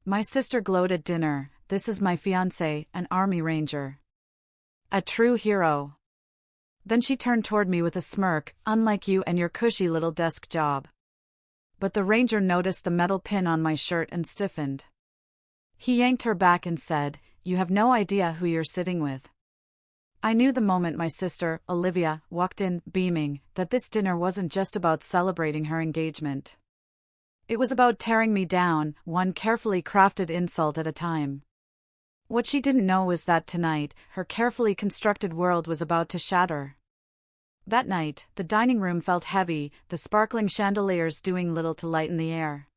My sister glowed at dinner. This is my fiancé, an army ranger. A true hero. Then she turned toward me with a smirk, unlike you and your cushy little desk job. But the ranger noticed the metal pin on my shirt and stiffened. He yanked her back and said, "You have no idea who you're sitting with." I knew the moment my sister, Olivia, walked in, beaming, that this dinner wasn't just about celebrating her engagement. It was about tearing me down, one carefully crafted insult at a time. What she didn't know was that tonight, her carefully constructed world was about to shatter. That night, the dining room felt heavy, the sparkling chandeliers doing little to lighten the air.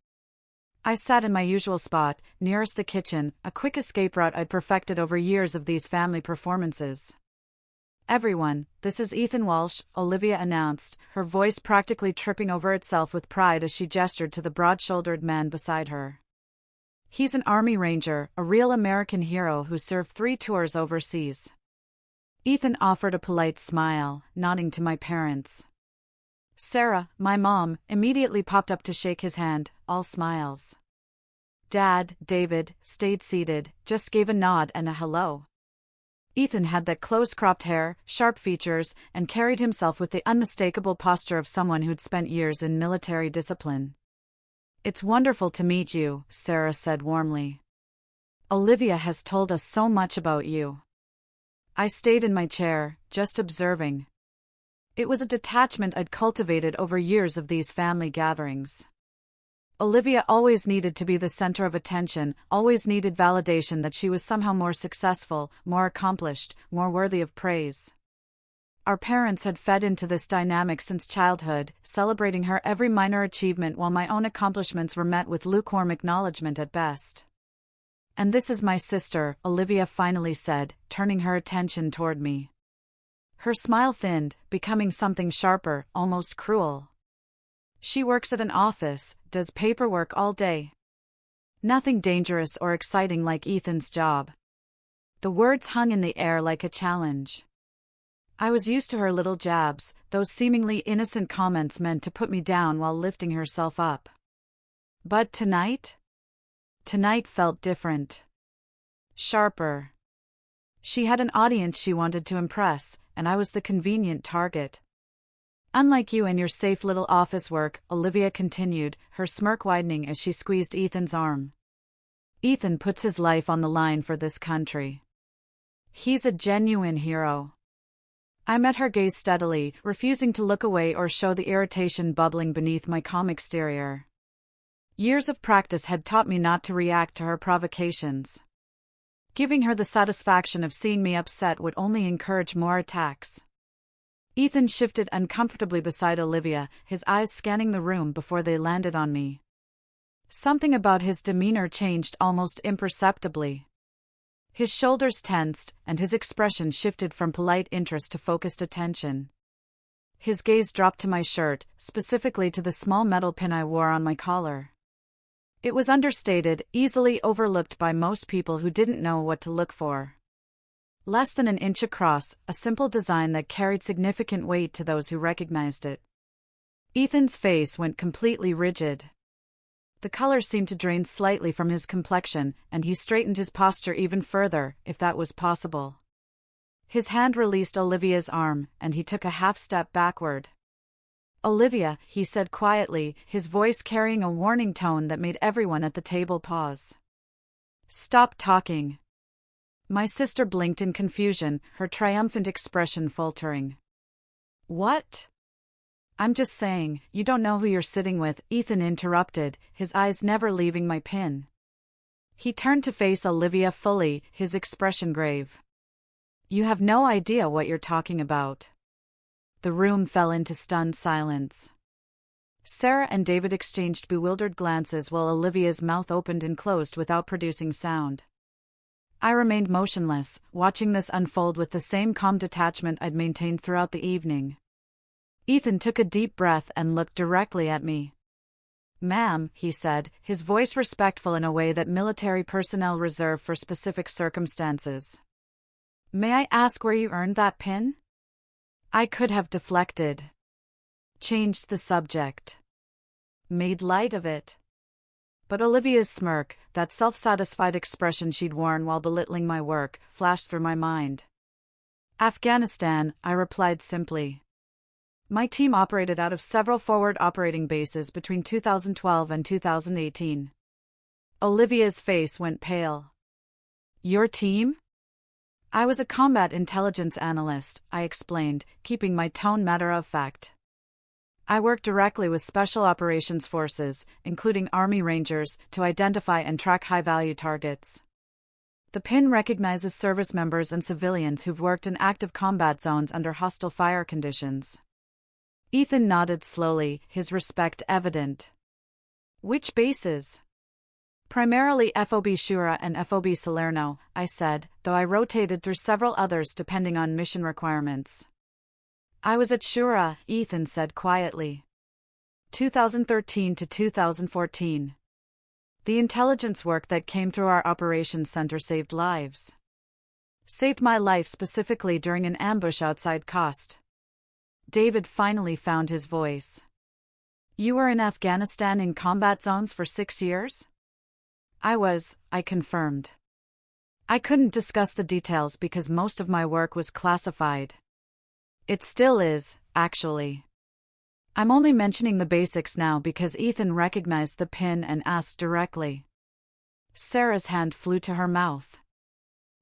I sat in my usual spot, nearest the kitchen, a quick escape route I'd perfected over years of these family performances. "Everyone, this is Ethan Walsh," Olivia announced, her voice practically tripping over itself with pride as she gestured to the broad-shouldered man beside her. "He's an Army Ranger, a real American hero who served 3 tours overseas." Ethan offered a polite smile, nodding to my parents. Sarah, my mom, immediately popped up to shake his hand, all smiles. Dad, David, stayed seated, just gave a nod and a hello. Ethan had that close-cropped hair, sharp features, and carried himself with the unmistakable posture of someone who'd spent years in military discipline. "It's wonderful to meet you," Sarah said warmly. "Olivia has told us so much about you." I stayed in my chair, just observing. It was a detachment I'd cultivated over years of these family gatherings. Olivia always needed to be the center of attention, always needed validation that she was somehow more successful, more accomplished, more worthy of praise. Our parents had fed into this dynamic since childhood, celebrating her every minor achievement while my own accomplishments were met with lukewarm acknowledgement at best. "And this is my sister," Olivia finally said, turning her attention toward me. Her smile thinned, becoming something sharper, almost cruel. "She works at an office, does paperwork all day. Nothing dangerous or exciting like Ethan's job." The words hung in the air like a challenge. I was used to her little jabs, those seemingly innocent comments meant to put me down while lifting herself up. But tonight? Tonight felt different. Sharper. She had an audience she wanted to impress, and I was the convenient target. "Unlike you and your safe little office work," Olivia continued, her smirk widening as she squeezed Ethan's arm. "Ethan puts his life on the line for this country. He's a genuine hero." I met her gaze steadily, refusing to look away or show the irritation bubbling beneath my calm exterior. Years of practice had taught me not to react to her provocations. Giving her the satisfaction of seeing me upset would only encourage more attacks. Ethan shifted uncomfortably beside Olivia, his eyes scanning the room before they landed on me. Something about his demeanor changed almost imperceptibly. His shoulders tensed, and his expression shifted from polite interest to focused attention. His gaze dropped to my shirt, specifically to the small metal pin I wore on my collar. It was understated, easily overlooked by most people who didn't know what to look for. Less than an inch across, a simple design that carried significant weight to those who recognized it. Ethan's face went completely rigid. The color seemed to drain slightly from his complexion, and he straightened his posture even further, if that was possible. His hand released Olivia's arm, and he took a half-step backward. "Olivia," he said quietly, his voice carrying a warning tone that made everyone at the table pause. "Stop talking." My sister blinked in confusion, her triumphant expression faltering. "What?" "I'm just saying, you don't know who you're sitting with," Ethan interrupted, his eyes never leaving my pin. He turned to face Olivia fully, his expression grave. "You have no idea what you're talking about." The room fell into stunned silence. Sarah and David exchanged bewildered glances while Olivia's mouth opened and closed without producing sound. I remained motionless, watching this unfold with the same calm detachment I'd maintained throughout the evening. Ethan took a deep breath and looked directly at me. "Ma'am," he said, his voice respectful in a way that military personnel reserve for specific circumstances. "May I ask where you earned that pin?" I could have deflected. Changed the subject. Made light of it. But Olivia's smirk, that self-satisfied expression she'd worn while belittling my work, flashed through my mind. Afghanistan, I replied simply. My team operated out of several forward operating bases between 2012 and 2018. Olivia's face went pale. Your team? I was a combat intelligence analyst, I explained, keeping my tone matter-of-fact. I work directly with Special Operations Forces, including Army Rangers, to identify and track high-value targets. The PIN recognizes service members and civilians who've worked in active combat zones under hostile fire conditions. Ethan nodded slowly, his respect evident. Which bases? Primarily FOB Shura and FOB Salerno, I said, though I rotated through several others depending on mission requirements. I was at Shura, Ethan said quietly. 2013 to 2014. The intelligence work that came through our operations center saved lives. Saved my life specifically during an ambush outside Khost. David finally found his voice. You were in Afghanistan in combat zones for 6 years? I confirmed. I couldn't discuss the details because most of my work was classified. It still is, actually. I'm only mentioning the basics now because Ethan recognized the PIN and asked directly. Sarah's hand flew to her mouth.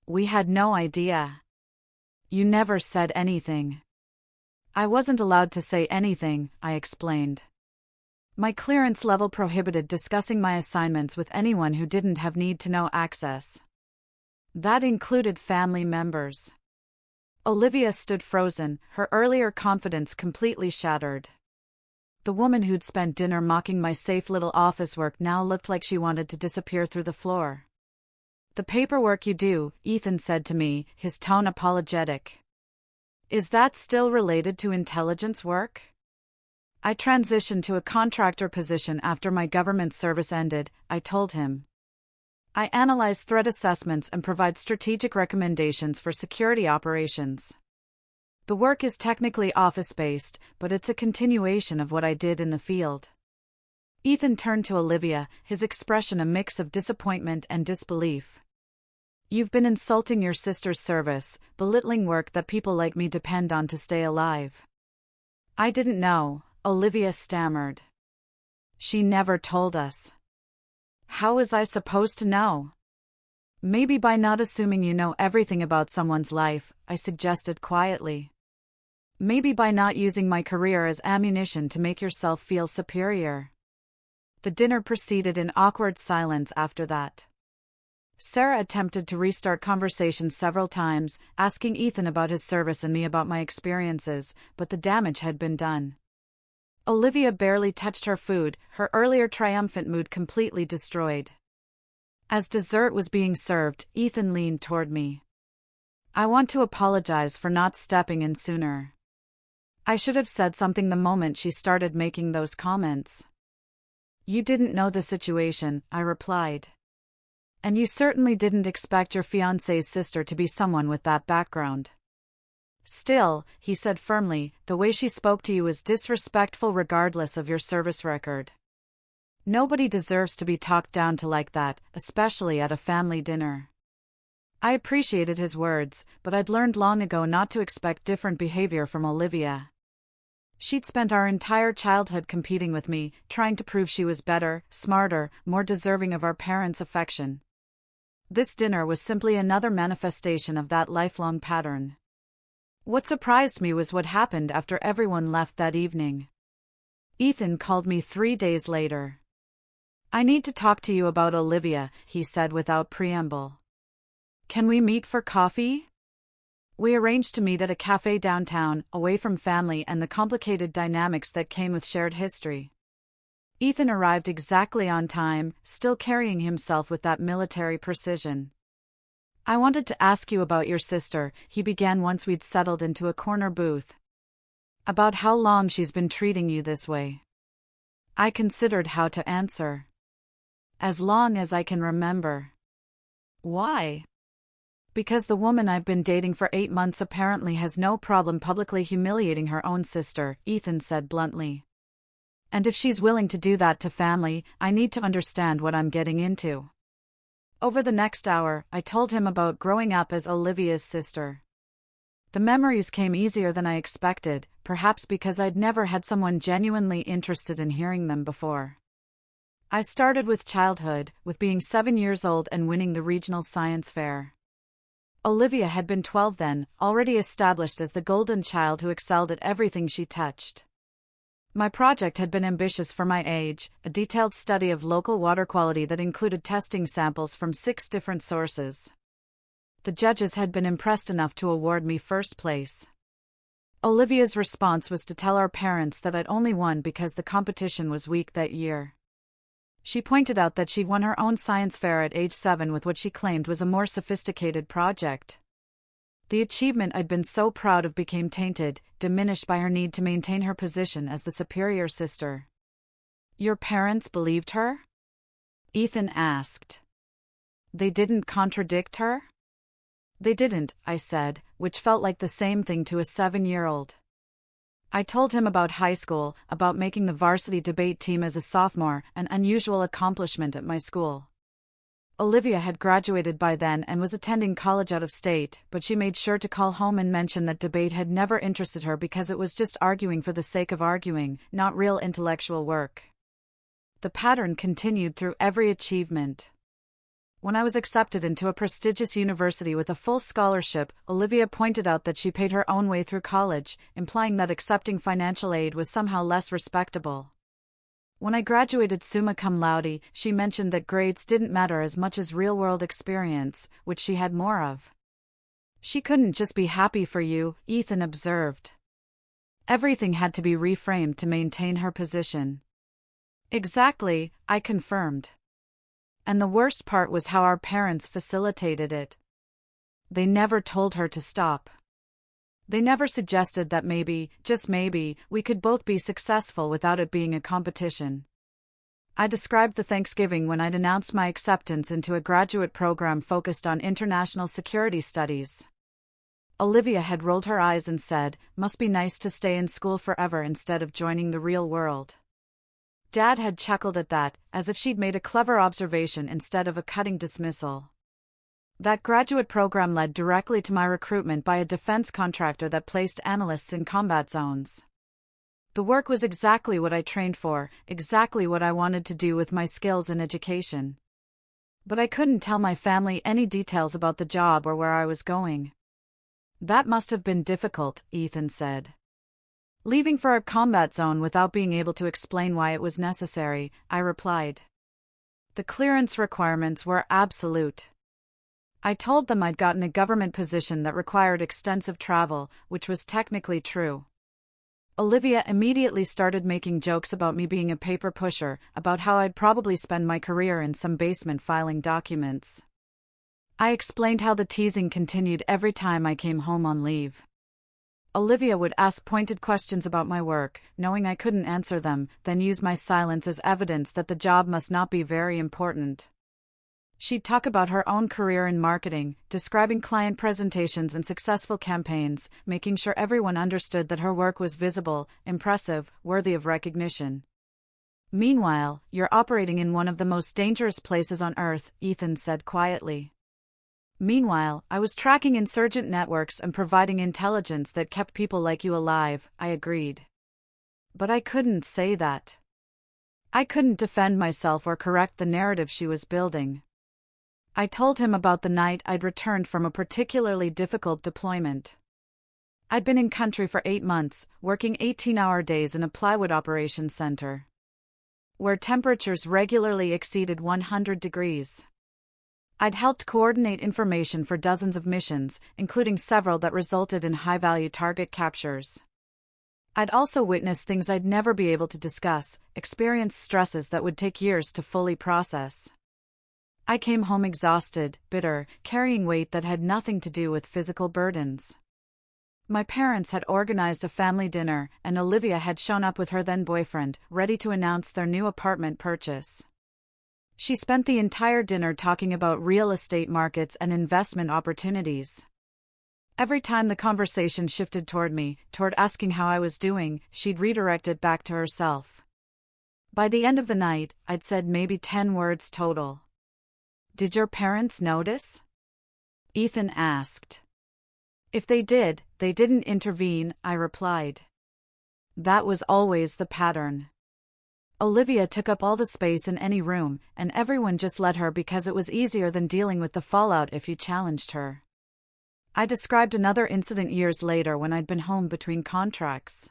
We had no idea. You never said anything. I wasn't allowed to say anything, I explained. My clearance level prohibited discussing my assignments with anyone who didn't have need-to-know access. That included family members. Olivia stood frozen, her earlier confidence completely shattered. The woman who'd spent dinner mocking my safe little office work now looked like she wanted to disappear through the floor. The paperwork you do, Ethan said to me, his tone apologetic. Is that still related to intelligence work? I transitioned to a contractor position after my government service ended, I told him. I analyze threat assessments and provide strategic recommendations for security operations. The work is technically office-based, but it's a continuation of what I did in the field. Ethan turned to Olivia, his expression a mix of disappointment and disbelief. You've been insulting your sister's service, belittling work that people like me depend on to stay alive. I didn't know, Olivia stammered. She never told us. How was I supposed to know? Maybe by not assuming you know everything about someone's life, I suggested quietly. Maybe by not using my career as ammunition to make yourself feel superior. The dinner proceeded in awkward silence after that. Sarah attempted to restart conversation several times, asking Ethan about his service and me about my experiences, but the damage had been done. Olivia barely touched her food, her earlier triumphant mood completely destroyed. As dessert was being served, Ethan leaned toward me. I want to apologize for not stepping in sooner. I should have said something the moment she started making those comments. You didn't know the situation, I replied. And you certainly didn't expect your fiancé's sister to be someone with that background. Still, he said firmly, the way she spoke to you is disrespectful regardless of your service record. Nobody deserves to be talked down to like that, especially at a family dinner. I appreciated his words, but I'd learned long ago not to expect different behavior from Olivia. She'd spent our entire childhood competing with me, trying to prove she was better, smarter, more deserving of our parents' affection. This dinner was simply another manifestation of that lifelong pattern. What surprised me was what happened after everyone left that evening. Ethan called me 3 days later. I need to talk to you about Olivia, he said without preamble. Can we meet for coffee? We arranged to meet at a cafe downtown, away from family and the complicated dynamics that came with shared history. Ethan arrived exactly on time, still carrying himself with that military precision. I wanted to ask you about your sister, he began once we'd settled into a corner booth. About how long she's been treating you this way. I considered how to answer. As long as I can remember. Why? Because the woman I've been dating for 8 months apparently has no problem publicly humiliating her own sister, Ethan said bluntly. And if she's willing to do that to family, I need to understand what I'm getting into. Over the next hour, I told him about growing up as Olivia's sister. The memories came easier than I expected, perhaps because I'd never had someone genuinely interested in hearing them before. I started with childhood, with being 7 years old and winning the regional science fair. Olivia had been 12 then, already established as the golden child who excelled at everything she touched. My project had been ambitious for my age, a detailed study of local water quality that included testing samples from 6 different sources. The judges had been impressed enough to award me first place. Olivia's response was to tell our parents that I'd only won because the competition was weak that year. She pointed out that she'd won her own science fair at age 7 with what she claimed was a more sophisticated project. The achievement I'd been so proud of became tainted, diminished by her need to maintain her position as the superior sister. "Your parents believed her?" Ethan asked. "They didn't contradict her?" "They didn't," I said, which felt like the same thing to a 7-year-old. I told him about high school, about making the varsity debate team as a sophomore, an unusual accomplishment at my school. Olivia had graduated by then and was attending college out of state, but she made sure to call home and mention that debate had never interested her because it was just arguing for the sake of arguing, not real intellectual work. The pattern continued through every achievement. When I was accepted into a prestigious university with a full scholarship, Olivia pointed out that she paid her own way through college, implying that accepting financial aid was somehow less respectable. When I graduated summa cum laude, she mentioned that grades didn't matter as much as real-world experience, which she had more of. "She couldn't just be happy for you," Ethan observed. Everything had to be reframed to maintain her position. "Exactly," I confirmed. And the worst part was how our parents facilitated it. They never told her to stop. They never suggested that maybe, just maybe, we could both be successful without it being a competition. I described the Thanksgiving when I'd announced my acceptance into a graduate program focused on international security studies. Olivia had rolled her eyes and said, "Must be nice to stay in school forever instead of joining the real world." Dad had chuckled at that, as if she'd made a clever observation instead of a cutting dismissal. That graduate program led directly to my recruitment by a defense contractor that placed analysts in combat zones. The work was exactly what I trained for, exactly what I wanted to do with my skills in education. But I couldn't tell my family any details about the job or where I was going. "That must have been difficult," Ethan said. "Leaving for a combat zone without being able to explain why it was necessary," I replied. The clearance requirements were absolute. I told them I'd gotten a government position that required extensive travel, which was technically true. Olivia immediately started making jokes about me being a paper pusher, about how I'd probably spend my career in some basement filing documents. I explained how the teasing continued every time I came home on leave. Olivia would ask pointed questions about my work, knowing I couldn't answer them, then use my silence as evidence that the job must not be very important. She'd talk about her own career in marketing, describing client presentations and successful campaigns, making sure everyone understood that her work was visible, impressive, worthy of recognition. "Meanwhile, you're operating in one of the most dangerous places on Earth," Ethan said quietly. "Meanwhile, I was tracking insurgent networks and providing intelligence that kept people like you alive," I agreed. But I couldn't say that. I couldn't defend myself or correct the narrative she was building. I told him about the night I'd returned from a particularly difficult deployment. I'd been in country for 8 months, working 18-hour days in a plywood operations center, where temperatures regularly exceeded 100 degrees. I'd helped coordinate information for dozens of missions, including several that resulted in high-value target captures. I'd also witnessed things I'd never be able to discuss, experienced stresses that would take years to fully process. I came home exhausted, bitter, carrying weight that had nothing to do with physical burdens. My parents had organized a family dinner, and Olivia had shown up with her then-boyfriend, ready to announce their new apartment purchase. She spent the entire dinner talking about real estate markets and investment opportunities. Every time the conversation shifted toward me, toward asking how I was doing, she'd redirect it back to herself. By the end of the night, I'd said maybe 10 words total. Did your parents notice? Ethan asked. If they did, they didn't intervene, I replied. That was always the pattern. Olivia took up all the space in any room, and everyone just let her because it was easier than dealing with the fallout if you challenged her. I described another incident years later when I'd been home between contracts.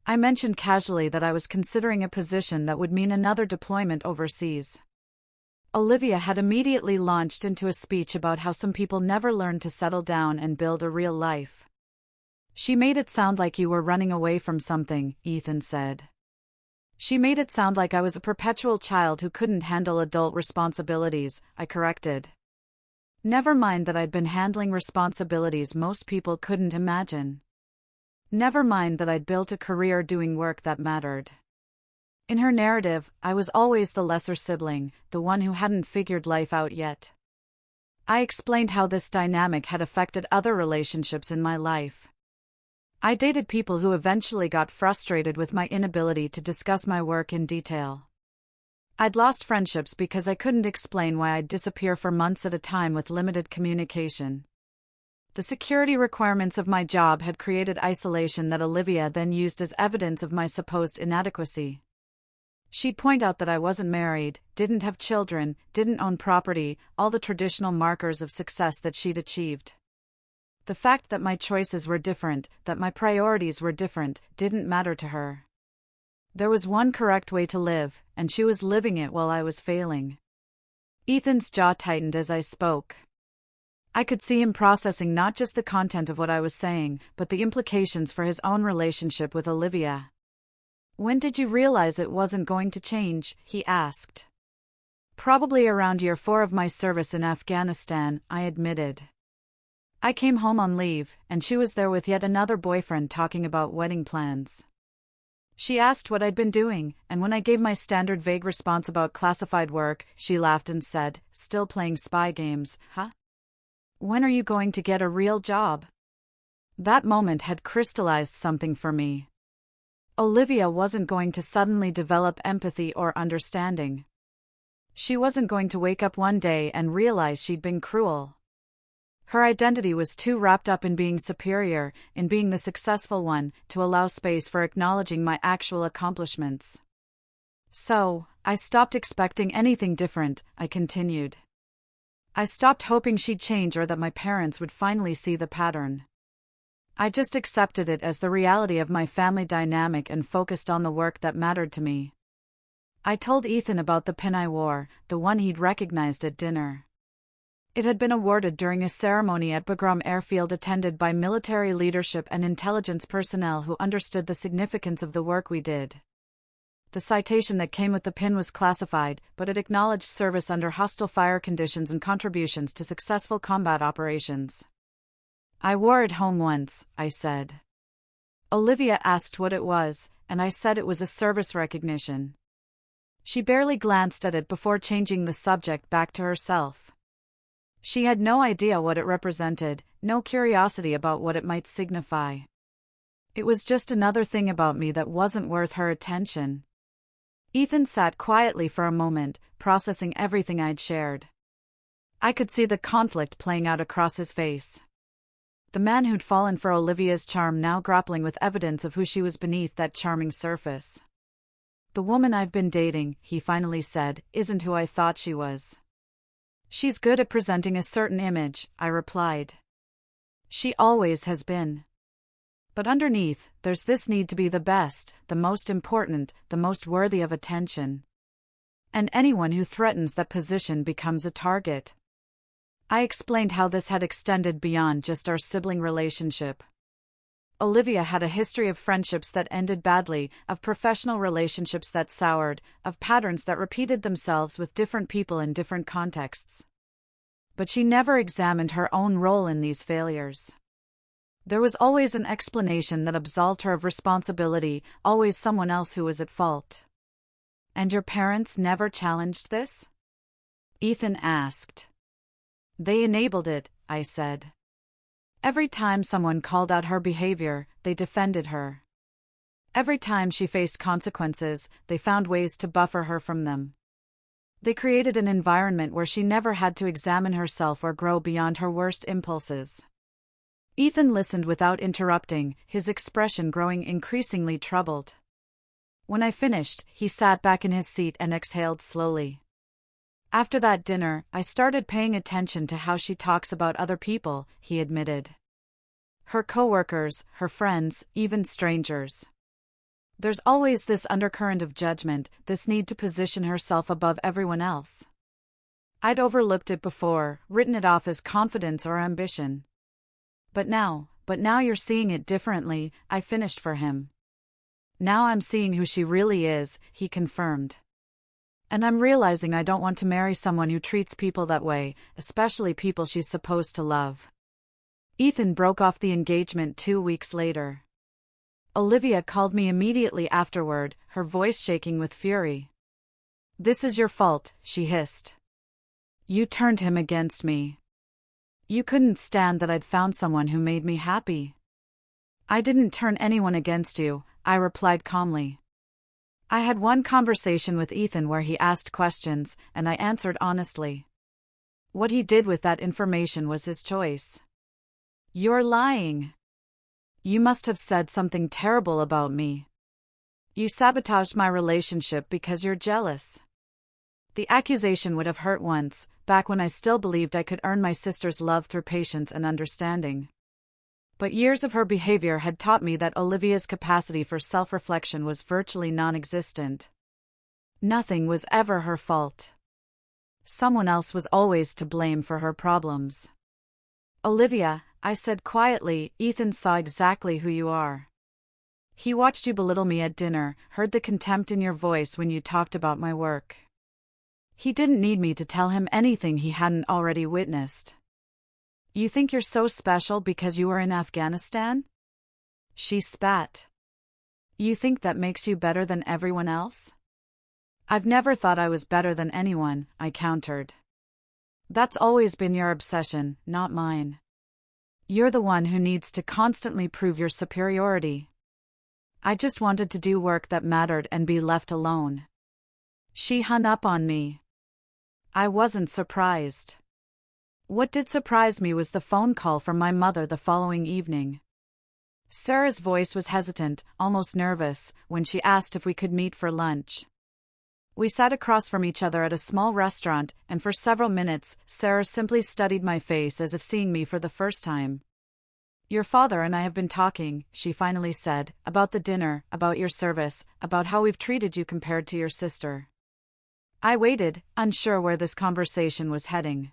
I mentioned casually that I was considering a position that would mean another deployment overseas. Olivia had immediately launched into a speech about how some people never learn to settle down and build a real life. She made it sound like you were running away from something, Ethan said. She made it sound like I was a perpetual child who couldn't handle adult responsibilities, I corrected. Never mind that I'd been handling responsibilities most people couldn't imagine. Never mind that I'd built a career doing work that mattered. In her narrative, I was always the lesser sibling, the one who hadn't figured life out yet. I explained how this dynamic had affected other relationships in my life. I dated people who eventually got frustrated with my inability to discuss my work in detail. I'd lost friendships because I couldn't explain why I'd disappear for months at a time with limited communication. The security requirements of my job had created isolation that Olivia then used as evidence of my supposed inadequacy. She'd point out that I wasn't married, didn't have children, didn't own property, all the traditional markers of success that she'd achieved. The fact that my choices were different, that my priorities were different, didn't matter to her. There was one correct way to live, and she was living it while I was failing. Ethan's jaw tightened as I spoke. I could see him processing not just the content of what I was saying, but the implications for his own relationship with Olivia. When did you realize it wasn't going to change? He asked. Probably around year 4 of my service in Afghanistan, I admitted. I came home on leave, and she was there with yet another boyfriend talking about wedding plans. She asked what I'd been doing, and when I gave my standard vague response about classified work, she laughed and said, "Still playing spy games, huh? When are you going to get a real job?" That moment had crystallized something for me. Olivia wasn't going to suddenly develop empathy or understanding. She wasn't going to wake up one day and realize she'd been cruel. Her identity was too wrapped up in being superior, in being the successful one, to allow space for acknowledging my actual accomplishments. So, I stopped expecting anything different, I continued. I stopped hoping she'd change or that my parents would finally see the pattern. I just accepted it as the reality of my family dynamic and focused on the work that mattered to me. I told Ethan about the pin I wore, the one he'd recognized at dinner. It had been awarded during a ceremony at Bagram Airfield attended by military leadership and intelligence personnel who understood the significance of the work we did. The citation that came with the pin was classified, but it acknowledged service under hostile fire conditions and contributions to successful combat operations. I wore it home once, I said. Olivia asked what it was, and I said it was a service recognition. She barely glanced at it before changing the subject back to herself. She had no idea what it represented, no curiosity about what it might signify. It was just another thing about me that wasn't worth her attention. Ethan sat quietly for a moment, processing everything I'd shared. I could see the conflict playing out across his face. The man who'd fallen for Olivia's charm now grappling with evidence of who she was beneath that charming surface. The woman I've been dating, he finally said, isn't who I thought she was. She's good at presenting a certain image, I replied. She always has been. But underneath, there's this need to be the best, the most important, the most worthy of attention. And anyone who threatens that position becomes a target. I explained how this had extended beyond just our sibling relationship. Olivia had a history of friendships that ended badly, of professional relationships that soured, of patterns that repeated themselves with different people in different contexts. But she never examined her own role in these failures. There was always an explanation that absolved her of responsibility, always someone else who was at fault. And your parents never challenged this? Ethan asked. They enabled it, I said. Every time someone called out her behavior, they defended her. Every time she faced consequences, they found ways to buffer her from them. They created an environment where she never had to examine herself or grow beyond her worst impulses. Ethan listened without interrupting, his expression growing increasingly troubled. When I finished, he sat back in his seat and exhaled slowly. After that dinner, I started paying attention to how she talks about other people, he admitted. Her coworkers, her friends, even strangers. There's always this undercurrent of judgment, this need to position herself above everyone else. I'd overlooked it before, written it off as confidence or ambition. But now you're seeing it differently, I finished for him. Now I'm seeing who she really is, he confirmed. And I'm realizing I don't want to marry someone who treats people that way, especially people she's supposed to love. Ethan broke off the engagement 2 weeks later. Olivia called me immediately afterward, her voice shaking with fury. "This is your fault," she hissed. "You turned him against me. You couldn't stand that I'd found someone who made me happy." "I didn't turn anyone against you," I replied calmly. I had one conversation with Ethan where he asked questions, and I answered honestly. What he did with that information was his choice. "You're lying. You must have said something terrible about me. You sabotaged my relationship because you're jealous." The accusation would have hurt once, back when I still believed I could earn my sister's love through patience and understanding. But years of her behavior had taught me that Olivia's capacity for self-reflection was virtually non-existent. Nothing was ever her fault. Someone else was always to blame for her problems. "Olivia," I said quietly, "Ethan saw exactly who you are. He watched you belittle me at dinner, heard the contempt in your voice when you talked about my work. He didn't need me to tell him anything he hadn't already witnessed. You think you're so special because you were in Afghanistan?" She spat. "You think that makes you better than everyone else?" "I've never thought I was better than anyone," I countered. "That's always been your obsession, not mine. You're the one who needs to constantly prove your superiority. I just wanted to do work that mattered and be left alone." She hung up on me. I wasn't surprised. What did surprise me was the phone call from my mother the following evening. Sarah's voice was hesitant, almost nervous, when she asked if we could meet for lunch. We sat across from each other at a small restaurant, and for several minutes, Sarah simply studied my face as if seeing me for the first time. "Your father and I have been talking," she finally said, "about the dinner, about your service, about how we've treated you compared to your sister." I waited, unsure where this conversation was heading.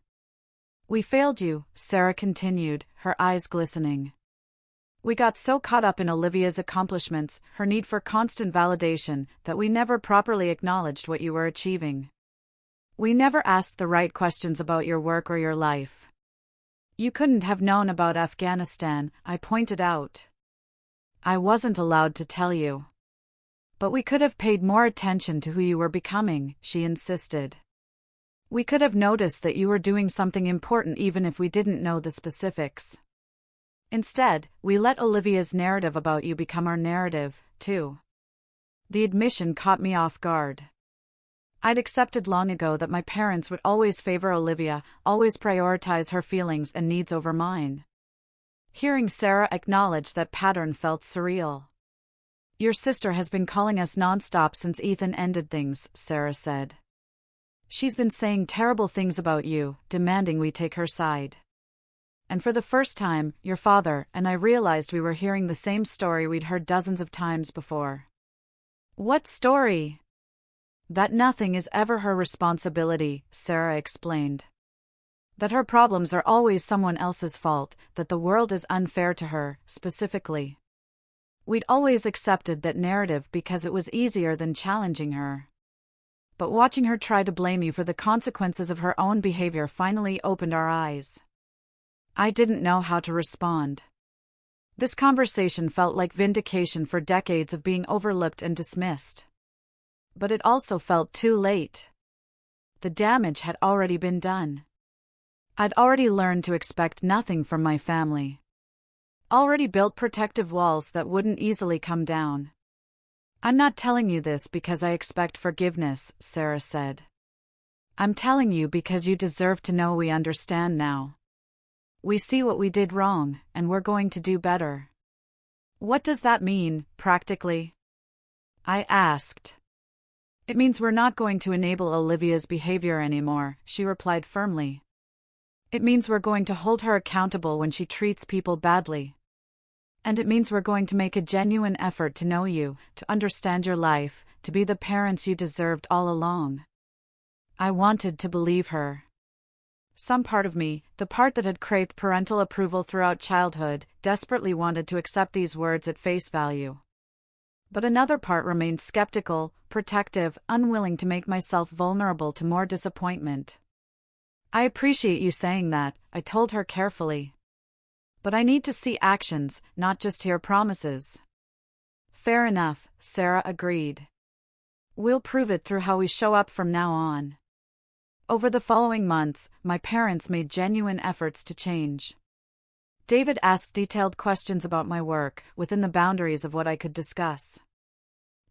"We failed you," Sarah continued, her eyes glistening. "We got so caught up in Olivia's accomplishments, her need for constant validation, that we never properly acknowledged what you were achieving. We never asked the right questions about your work or your life. You couldn't have known about Afghanistan," I pointed out. "I wasn't allowed to tell you. But we could have paid more attention to who you were becoming," she insisted. "We could have noticed that you were doing something important even if we didn't know the specifics. Instead, we let Olivia's narrative about you become our narrative, too." The admission caught me off guard. I'd accepted long ago that my parents would always favor Olivia, always prioritize her feelings and needs over mine. Hearing Sarah acknowledge that pattern felt surreal. "Your sister has been calling us nonstop since Ethan ended things," Sarah said. "She's been saying terrible things about you, demanding we take her side. And for the first time, your father and I realized we were hearing the same story we'd heard dozens of times before." "What story?" "That nothing is ever her responsibility," Sarah explained. "That her problems are always someone else's fault, that the world is unfair to her, specifically. We'd always accepted that narrative because it was easier than challenging her. But watching her try to blame you for the consequences of her own behavior finally opened our eyes." I didn't know how to respond. This conversation felt like vindication for decades of being overlooked and dismissed. But it also felt too late. The damage had already been done. I'd already learned to expect nothing from my family. Already built protective walls that wouldn't easily come down. I'm not telling you this because I expect forgiveness, Sarah said. I'm telling you because you deserve to know we understand now. We see what we did wrong, and we're going to do better. What does that mean, practically? I asked. It means we're not going to enable Olivia's behavior anymore, she replied firmly. It means we're going to hold her accountable when she treats people badly. And it means we're going to make a genuine effort to know you, to understand your life, to be the parents you deserved all along. I wanted to believe her. Some part of me, the part that had craved parental approval throughout childhood, desperately wanted to accept these words at face value. But another part remained skeptical, protective, unwilling to make myself vulnerable to more disappointment. I appreciate you saying that, I told her carefully. But I need to see actions, not just hear promises. Fair enough, Sarah agreed. We'll prove it through how we show up from now on. Over the following months, my parents made genuine efforts to change. David asked detailed questions about my work, within the boundaries of what I could discuss.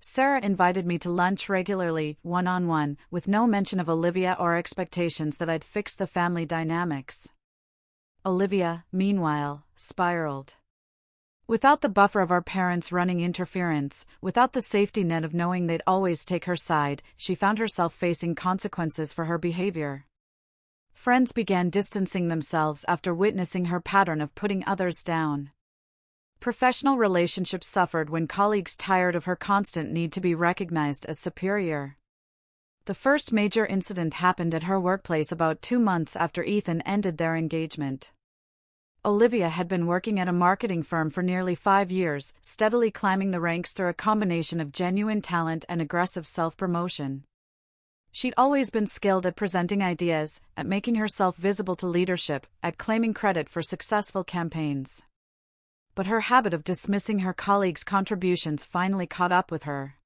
Sarah invited me to lunch regularly, one-on-one, with no mention of Olivia or expectations that I'd fix the family dynamics. Olivia, meanwhile, spiraled. Without the buffer of our parents running interference, without the safety net of knowing they'd always take her side, she found herself facing consequences for her behavior. Friends began distancing themselves after witnessing her pattern of putting others down. Professional relationships suffered when colleagues tired of her constant need to be recognized as superior. The first major incident happened at her workplace about 2 months after Ethan ended their engagement. Olivia had been working at a marketing firm for nearly 5 years, steadily climbing the ranks through a combination of genuine talent and aggressive self-promotion. She'd always been skilled at presenting ideas, at making herself visible to leadership, at claiming credit for successful campaigns. But her habit of dismissing her colleagues' contributions finally caught up with her.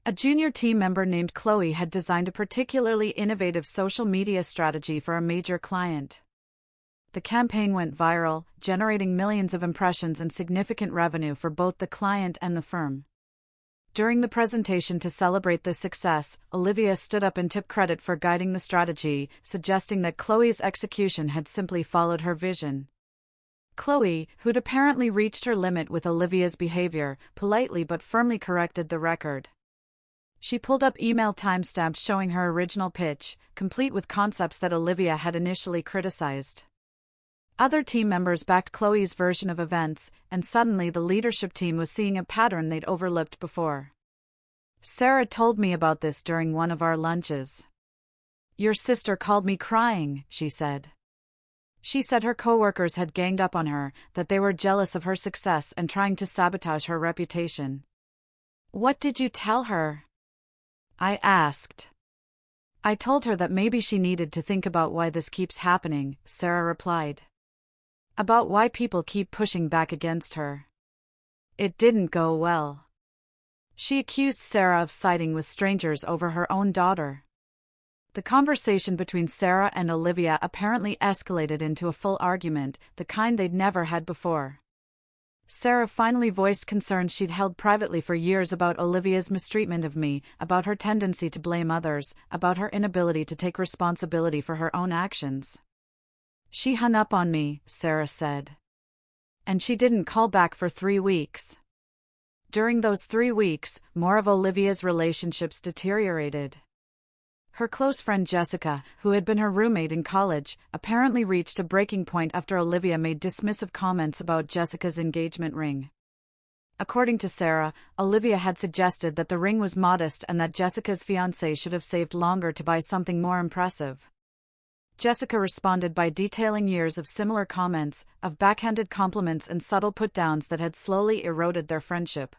A junior team member named Chloe had designed a particularly innovative social media strategy for a major client. The campaign went viral, generating millions of impressions and significant revenue for both the client and the firm. During the presentation to celebrate this success, Olivia stood up and took credit for guiding the strategy, suggesting that Chloe's execution had simply followed her vision. Chloe, who'd apparently reached her limit with Olivia's behavior, politely but firmly corrected the record. She pulled up email timestamps showing her original pitch, complete with concepts that Olivia had initially criticized. Other team members backed Chloe's version of events, and suddenly the leadership team was seeing a pattern they'd overlooked before. Sarah told me about this during one of our lunches. "Your sister called me crying," she said. She said her coworkers had ganged up on her, that they were jealous of her success and trying to sabotage her reputation. "What did you tell her?" I asked. "I told her that maybe she needed to think about why this keeps happening," Sarah replied. "About why people keep pushing back against her." It didn't go well. She accused Sarah of siding with strangers over her own daughter. The conversation between Sarah and Olivia apparently escalated into a full argument, the kind they'd never had before. Sarah finally voiced concerns she'd held privately for years about Olivia's mistreatment of me, about her tendency to blame others, about her inability to take responsibility for her own actions. "She hung up on me," Sarah said. "And she didn't call back for 3 weeks. During those 3 weeks, more of Olivia's relationships deteriorated. Her close friend Jessica, who had been her roommate in college, apparently reached a breaking point after Olivia made dismissive comments about Jessica's engagement ring. According to Sarah, Olivia had suggested that the ring was modest and that Jessica's fiancé should have saved longer to buy something more impressive. Jessica responded by detailing years of similar comments, of backhanded compliments and subtle put-downs that had slowly eroded their friendship.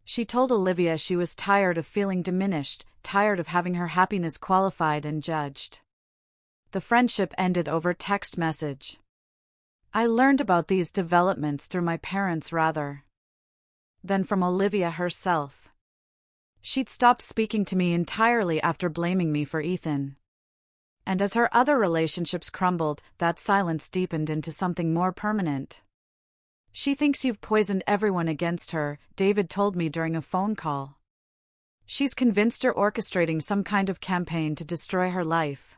She told Olivia she was tired of feeling diminished, tired of having her happiness qualified and judged. The friendship ended over text message. I learned about these developments through my parents rather than from Olivia herself. She'd stopped speaking to me entirely after blaming me for Ethan. And as her other relationships crumbled, that silence deepened into something more permanent. She thinks you've poisoned everyone against her, David told me during a phone call. She's convinced you're orchestrating some kind of campaign to destroy her life.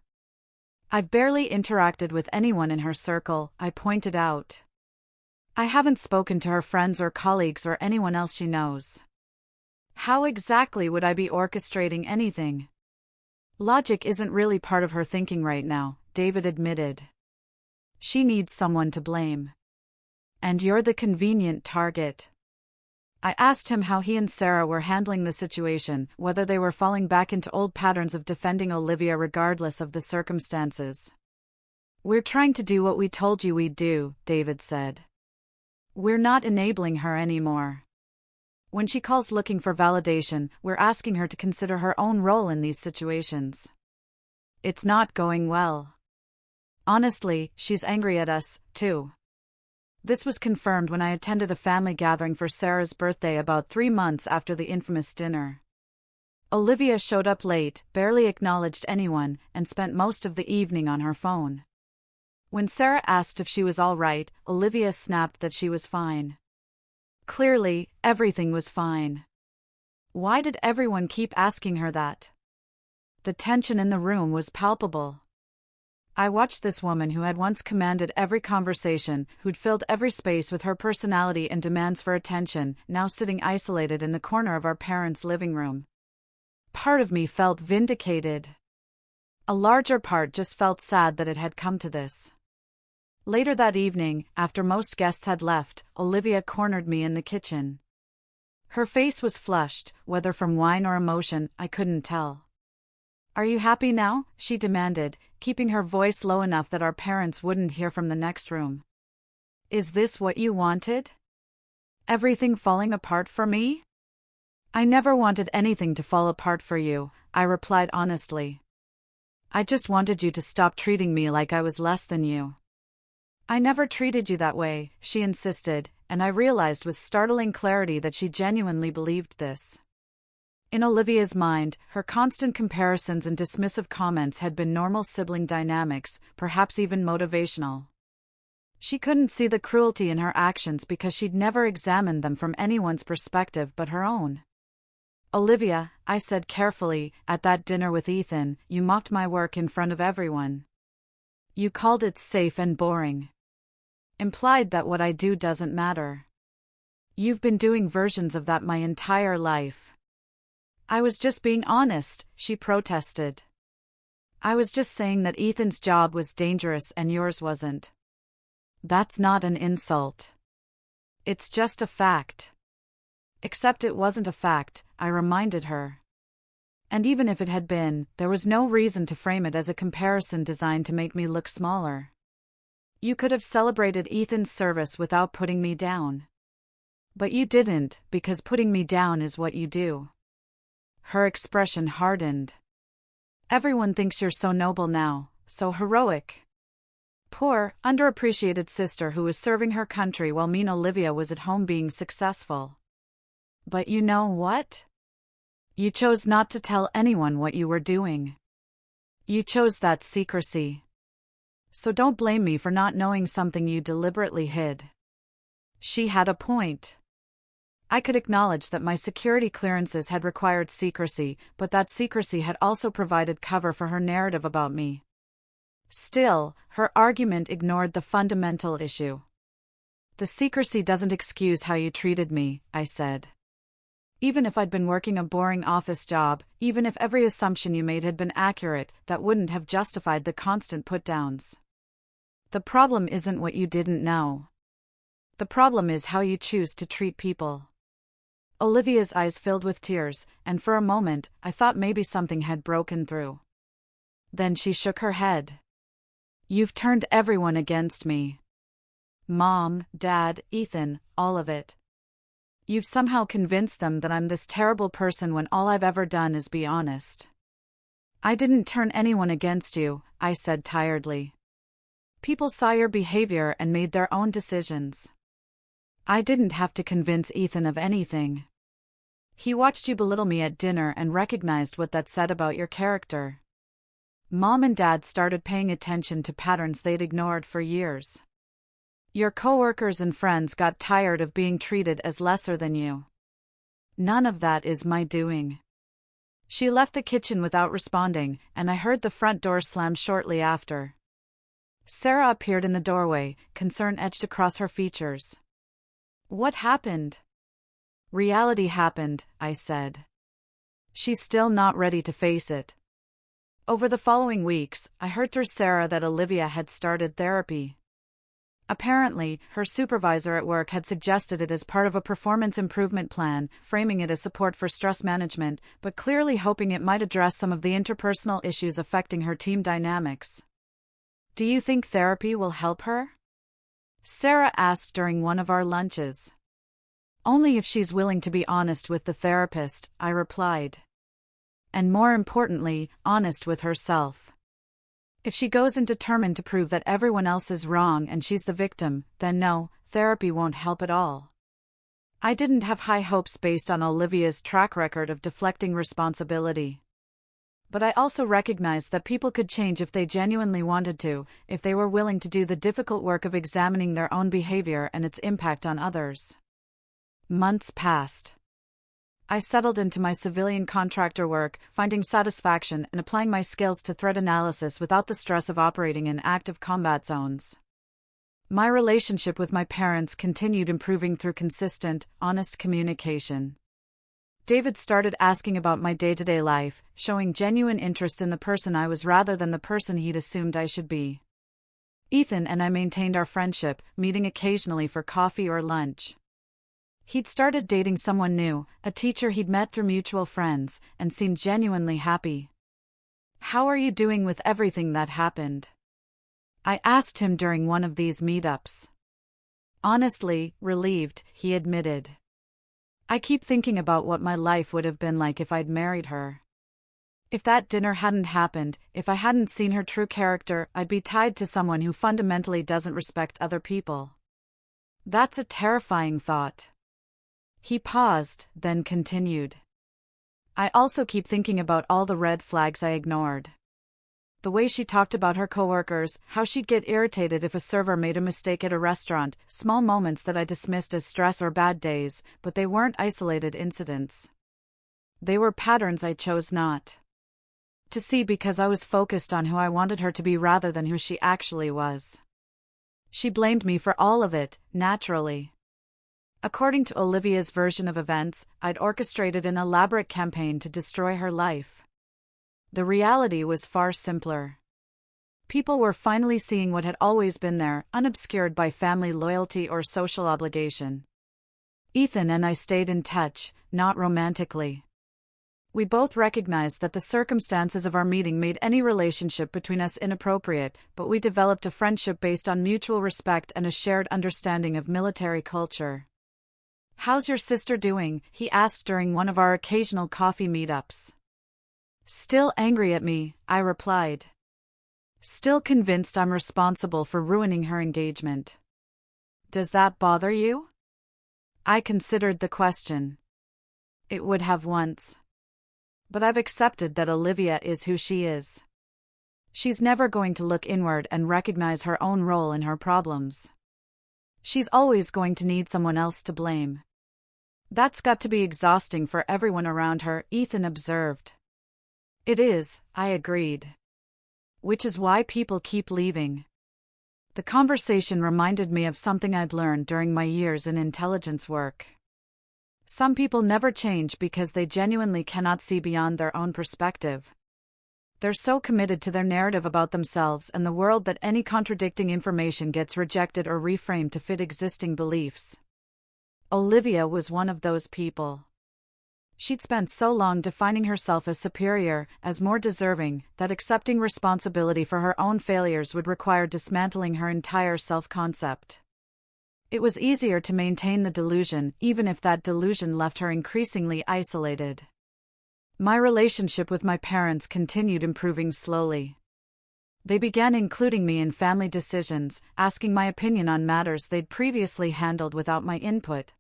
I've barely interacted with anyone in her circle, I pointed out. I haven't spoken to her friends or colleagues or anyone else she knows. How exactly would I be orchestrating anything? Logic isn't really part of her thinking right now, David admitted. She needs someone to blame. And you're the convenient target. I asked him how he and Sarah were handling the situation, whether they were falling back into old patterns of defending Olivia regardless of the circumstances. We're trying to do what we told you we'd do, David said. We're not enabling her anymore. When she calls looking for validation, we're asking her to consider her own role in these situations. It's not going well. Honestly, she's angry at us, too. This was confirmed when I attended a family gathering for Sarah's birthday about 3 months after the infamous dinner. Olivia showed up late, barely acknowledged anyone, and spent most of the evening on her phone. When Sarah asked if she was all right, Olivia snapped that she was fine. Clearly, everything was fine. Why did everyone keep asking her that? The tension in the room was palpable. I watched this woman who had once commanded every conversation, who'd filled every space with her personality and demands for attention, now sitting isolated in the corner of our parents' living room. Part of me felt vindicated. A larger part just felt sad that it had come to this. Later that evening, after most guests had left, Olivia cornered me in the kitchen. Her face was flushed, whether from wine or emotion, I couldn't tell. Are you happy now? She demanded, keeping her voice low enough that our parents wouldn't hear from the next room. Is this what you wanted? Everything falling apart for me? I never wanted anything to fall apart for you, I replied honestly. I just wanted you to stop treating me like I was less than you. I never treated you that way, she insisted, and I realized with startling clarity that she genuinely believed this. In Olivia's mind, her constant comparisons and dismissive comments had been normal sibling dynamics, perhaps even motivational. She couldn't see the cruelty in her actions because she'd never examined them from anyone's perspective but her own. Olivia, I said carefully, at that dinner with Ethan, you mocked my work in front of everyone. You called it safe and boring. Implied that what I do doesn't matter. You've been doing versions of that my entire life. I was just being honest, she protested. I was just saying that Ethan's job was dangerous and yours wasn't. That's not an insult. It's just a fact. Except it wasn't a fact, I reminded her. And even if it had been, there was no reason to frame it as a comparison designed to make me look smaller. You could have celebrated Ethan's service without putting me down. But you didn't, because putting me down is what you do. Her expression hardened. Everyone thinks you're so noble now, so heroic. Poor, underappreciated sister who was serving her country while mean Olivia was at home being successful. But you know what? You chose not to tell anyone what you were doing. You chose that secrecy. So don't blame me for not knowing something you deliberately hid. She had a point. I could acknowledge that my security clearances had required secrecy, but that secrecy had also provided cover for her narrative about me. Still, her argument ignored the fundamental issue. The secrecy doesn't excuse how you treated me, I said. Even if I'd been working a boring office job, even if every assumption you made had been accurate, that wouldn't have justified the constant put-downs. The problem isn't what you didn't know. The problem is how you choose to treat people. Olivia's eyes filled with tears, and for a moment, I thought maybe something had broken through. Then she shook her head. You've turned everyone against me. Mom, Dad, Ethan, all of it. You've somehow convinced them that I'm this terrible person when all I've ever done is be honest. I didn't turn anyone against you, I said tiredly. People saw your behavior and made their own decisions. I didn't have to convince Ethan of anything. He watched you belittle me at dinner and recognized what that said about your character. Mom and Dad started paying attention to patterns they'd ignored for years. Your coworkers and friends got tired of being treated as lesser than you. None of that is my doing. She left the kitchen without responding, and I heard the front door slam shortly after. Sarah appeared in the doorway, concern etched across her features. What happened? Reality happened, I said. She's still not ready to face it. Over the following weeks, I heard through Sarah that Olivia had started therapy. Apparently, her supervisor at work had suggested it as part of a performance improvement plan, framing it as support for stress management, but clearly hoping it might address some of the interpersonal issues affecting her team dynamics. Do you think therapy will help her? Sarah asked during one of our lunches. Only if she's willing to be honest with the therapist, I replied. And more importantly, honest with herself. If she goes in determined to prove that everyone else is wrong and she's the victim, then no, therapy won't help at all. I didn't have high hopes based on Olivia's track record of deflecting responsibility. But I also recognized that people could change if they genuinely wanted to, if they were willing to do the difficult work of examining their own behavior and its impact on others. Months passed. I settled into my civilian contractor work, finding satisfaction and applying my skills to threat analysis without the stress of operating in active combat zones. My relationship with my parents continued improving through consistent, honest communication. David started asking about my day-to-day life, showing genuine interest in the person I was rather than the person he'd assumed I should be. Ethan and I maintained our friendship, meeting occasionally for coffee or lunch. He'd started dating someone new, a teacher he'd met through mutual friends, and seemed genuinely happy. How are you doing with everything that happened? I asked him during one of these meetups. Honestly, relieved, he admitted. I keep thinking about what my life would have been like if I'd married her. If that dinner hadn't happened, if I hadn't seen her true character, I'd be tied to someone who fundamentally doesn't respect other people. That's a terrifying thought. He paused, then continued. I also keep thinking about all the red flags I ignored. The way she talked about her coworkers, how she'd get irritated if a server made a mistake at a restaurant, small moments that I dismissed as stress or bad days, but they weren't isolated incidents. They were patterns I chose not to see because I was focused on who I wanted her to be rather than who she actually was. She blamed me for all of it, naturally. According to Olivia's version of events, I'd orchestrated an elaborate campaign to destroy her life. The reality was far simpler. People were finally seeing what had always been there, unobscured by family loyalty or social obligation. Ethan and I stayed in touch, not romantically. We both recognized that the circumstances of our meeting made any relationship between us inappropriate, but we developed a friendship based on mutual respect and a shared understanding of military culture. How's your sister doing? He asked during one of our occasional coffee meetups. Still angry at me, I replied. Still convinced I'm responsible for ruining her engagement. Does that bother you? I considered the question. It would have once. But I've accepted that Olivia is who she is. She's never going to look inward and recognize her own role in her problems. She's always going to need someone else to blame. That's got to be exhausting for everyone around her, Ethan observed. It is, I agreed. Which is why people keep leaving. The conversation reminded me of something I'd learned during my years in intelligence work. Some people never change because they genuinely cannot see beyond their own perspective. They're so committed to their narrative about themselves and the world that any contradicting information gets rejected or reframed to fit existing beliefs. Olivia was one of those people. She'd spent so long defining herself as superior, as more deserving, that accepting responsibility for her own failures would require dismantling her entire self-concept. It was easier to maintain the delusion, even if that delusion left her increasingly isolated. My relationship with my parents continued improving slowly. They began including me in family decisions, asking my opinion on matters they'd previously handled without my input.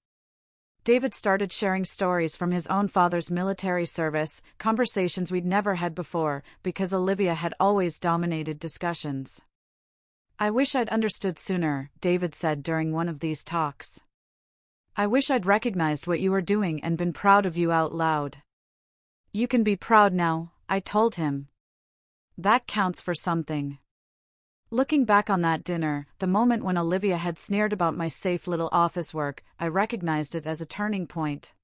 David started sharing stories from his own father's military service, conversations we'd never had before, because Olivia had always dominated discussions. I wish I'd understood sooner, David said during one of these talks. I wish I'd recognized what you were doing and been proud of you out loud. You can be proud now, I told him. That counts for something. Looking back on that dinner, the moment when Olivia had sneered about my safe little office work, I recognized it as a turning point.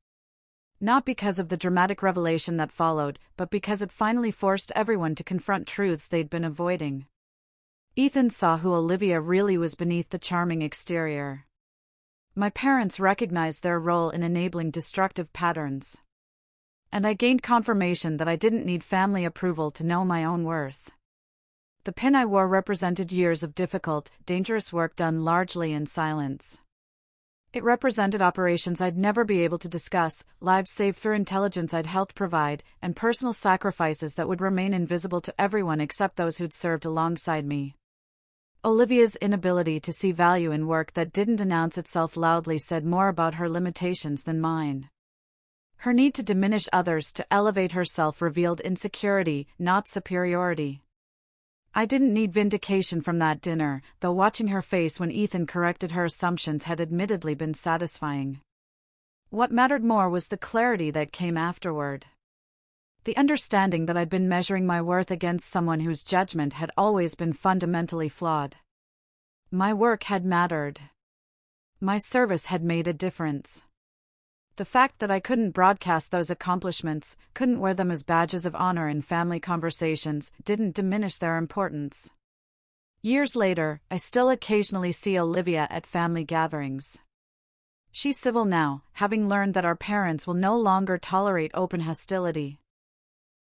Not because of the dramatic revelation that followed, but because it finally forced everyone to confront truths they'd been avoiding. Ethan saw who Olivia really was beneath the charming exterior. My parents recognized their role in enabling destructive patterns. And I gained confirmation that I didn't need family approval to know my own worth. The pin I wore represented years of difficult, dangerous work done largely in silence. It represented operations I'd never be able to discuss, lives saved through intelligence I'd helped provide, and personal sacrifices that would remain invisible to everyone except those who'd served alongside me. Olivia's inability to see value in work that didn't announce itself loudly said more about her limitations than mine. Her need to diminish others to elevate herself revealed insecurity, not superiority. I didn't need vindication from that dinner, though watching her face when Ethan corrected her assumptions had admittedly been satisfying. What mattered more was the clarity that came afterward. The understanding that I'd been measuring my worth against someone whose judgment had always been fundamentally flawed. My work had mattered. My service had made a difference. The fact that I couldn't broadcast those accomplishments, couldn't wear them as badges of honor in family conversations, didn't diminish their importance. Years later, I still occasionally see Olivia at family gatherings. She's civil now, having learned that our parents will no longer tolerate open hostility.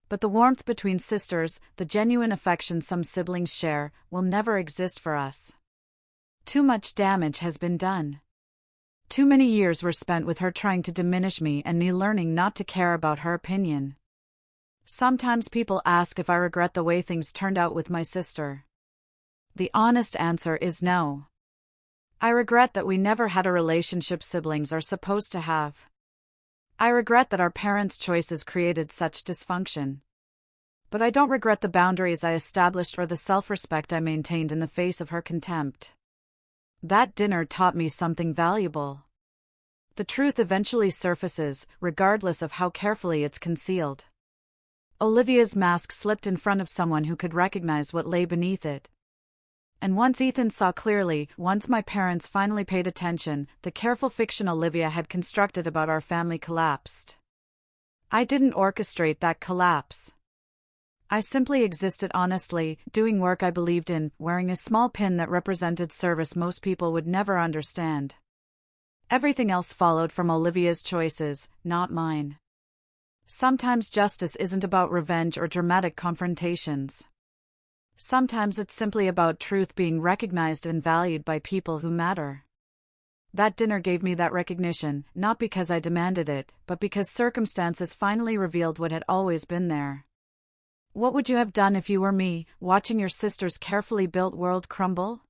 But the warmth between sisters, the genuine affection some siblings share, will never exist for us. Too much damage has been done. Too many years were spent with her trying to diminish me and me learning not to care about her opinion. Sometimes people ask if I regret the way things turned out with my sister. The honest answer is no. I regret that we never had a relationship siblings are supposed to have. I regret that our parents' choices created such dysfunction. But I don't regret the boundaries I established or the self-respect I maintained in the face of her contempt. That dinner taught me something valuable. The truth eventually surfaces, regardless of how carefully it's concealed. Olivia's mask slipped in front of someone who could recognize what lay beneath it. And once Ethan saw clearly, once my parents finally paid attention, the careful fiction Olivia had constructed about our family collapsed. I didn't orchestrate that collapse. I simply existed honestly, doing work I believed in, wearing a small pin that represented service most people would never understand. Everything else followed from Olivia's choices, not mine. Sometimes justice isn't about revenge or dramatic confrontations. Sometimes it's simply about truth being recognized and valued by people who matter. That dinner gave me that recognition, not because I demanded it, but because circumstances finally revealed what had always been there. What would you have done if you were me, watching your sister's carefully built world crumble?